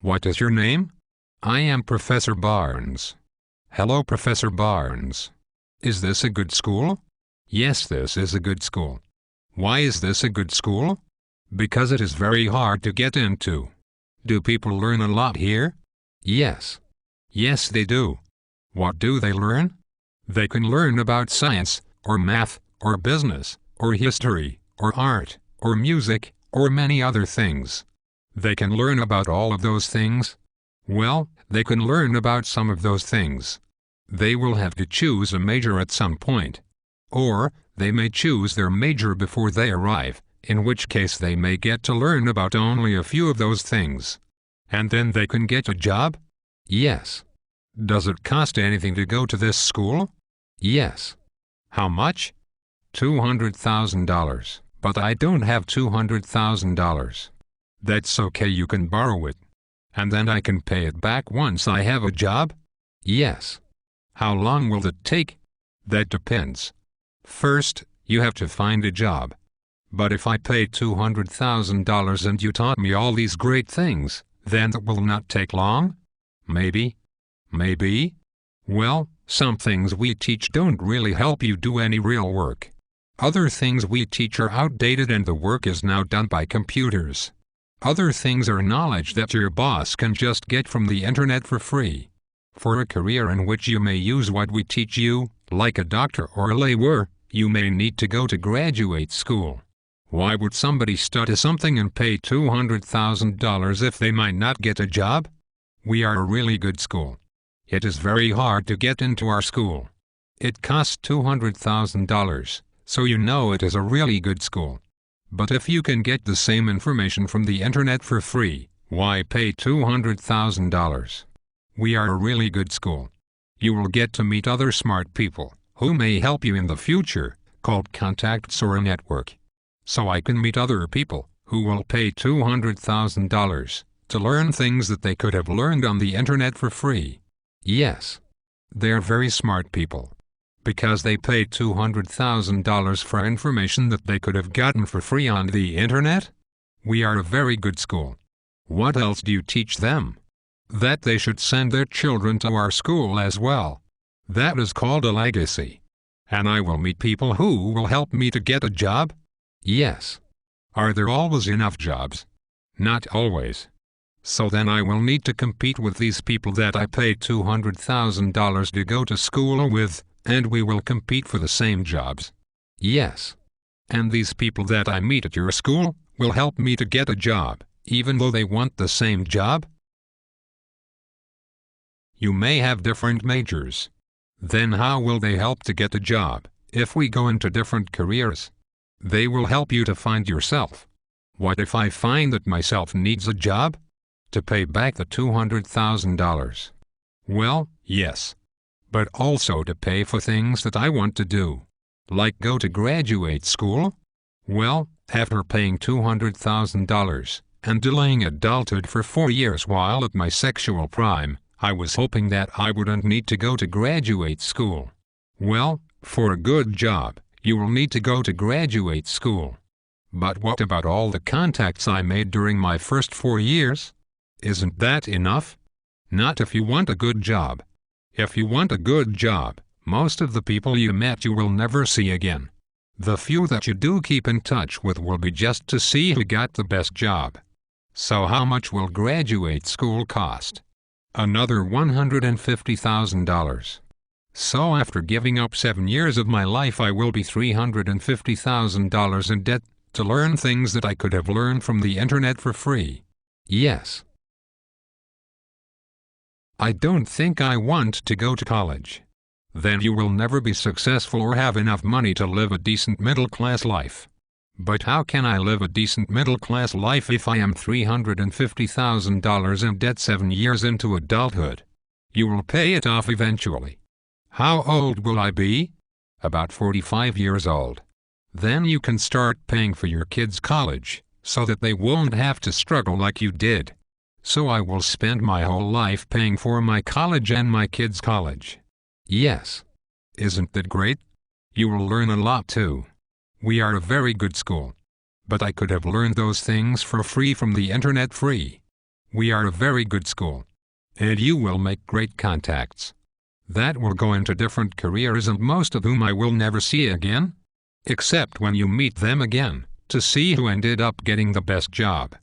What is your name? I am Professor Barnes. Hello, Professor Barnes. Is this a good school? Yes, this is a good school. Why is this a good school? Because it is very hard to get into. Do people learn a lot here? Yes. Yes, they do. What do they learn? They can learn about science, or math, or business, or history, or art, or music, or many other things. They can learn about all of those things. Well, they can learn about some of those things. They will have to choose a major at some point. Or, they may choose their major before they arrive, in which case they may get to learn about only a few of those things. And then they can get a job? Yes. Does it cost anything to go to this school? Yes. How much? $200,000. But I don't have $200,000. That's okay, you can borrow it. And then I can pay it back once I have a job? Yes. How long will it take? That depends. First, you have to find a job. But if I pay $200,000 and you taught me all these great things, then it will not take long? Maybe. Maybe? Well, some things we teach don't really help you do any real work. Other things we teach are outdated and the work is now done by computers. Other things are knowledge that your boss can just get from the internet for free. For a career in which you may use what we teach you, like a doctor or a lawyer, you may need to go to graduate school. Why would somebody study something and pay $200,000 if they might not get a job? We are a really good school. It is very hard to get into our school. It costs $200,000, so you know it is a really good school. But if you can get the same information from the internet for free, why pay $200,000? We are a really good school. You will get to meet other smart people, who may help you in the future, called contacts or a network. So I can meet other people, who will pay $200,000, to learn things that they could have learned on the internet for free. Yes. They're very smart people. Because they paid $200,000 for information that they could have gotten for free on the internet? We are a very good school. What else do you teach them? That they should send their children to our school as well. That is called a legacy. And I will meet people who will help me to get a job? Yes. Are there always enough jobs? Not always. So then I will need to compete with these people that I paid $200,000 to go to school with, and we will compete for the same jobs. Yes. And these people that I meet at your school will help me to get a job, even though they want the same job? You may have different majors. Then how will they help to get a job, if we go into different careers? They will help you to find yourself. What if I find that myself needs a job? To pay back the $200,000. Well, yes. But also to pay for things that I want to do. Like go to graduate school? Well, after paying $200,000, and delaying adulthood for 4 years while at my sexual prime, I was hoping that I wouldn't need to go to graduate school. Well, for a good job, you will need to go to graduate school. But what about all the contacts I made during my first 4 years? Isn't that enough? Not if you want a good job. If you want a good job, most of the people you met you will never see again. The few that you do keep in touch with will be just to see who got the best job. So how much will graduate school cost? Another $150,000. So after giving up 7 years of my life I will be $350,000 in debt, to learn things that I could have learned from the internet for free. Yes. I don't think I want to go to college. Then you will never be successful or have enough money to live a decent middle-class life. But how can I live a decent middle-class life if I am $350,000 in debt 7 years into adulthood? You will pay it off eventually. How old will I be? About 45 years old. Then you can start paying for your kids' college, so that they won't have to struggle like you did. So I will spend my whole life paying for my college and my kids' college. Yes. Isn't that great? You will learn a lot too. We are a very good school. But I could have learned those things for free from the internet free. We are a very good school. And you will make great contacts. That will go into different careers and most of whom I will never see again. Except when you meet them again, to see who ended up getting the best job.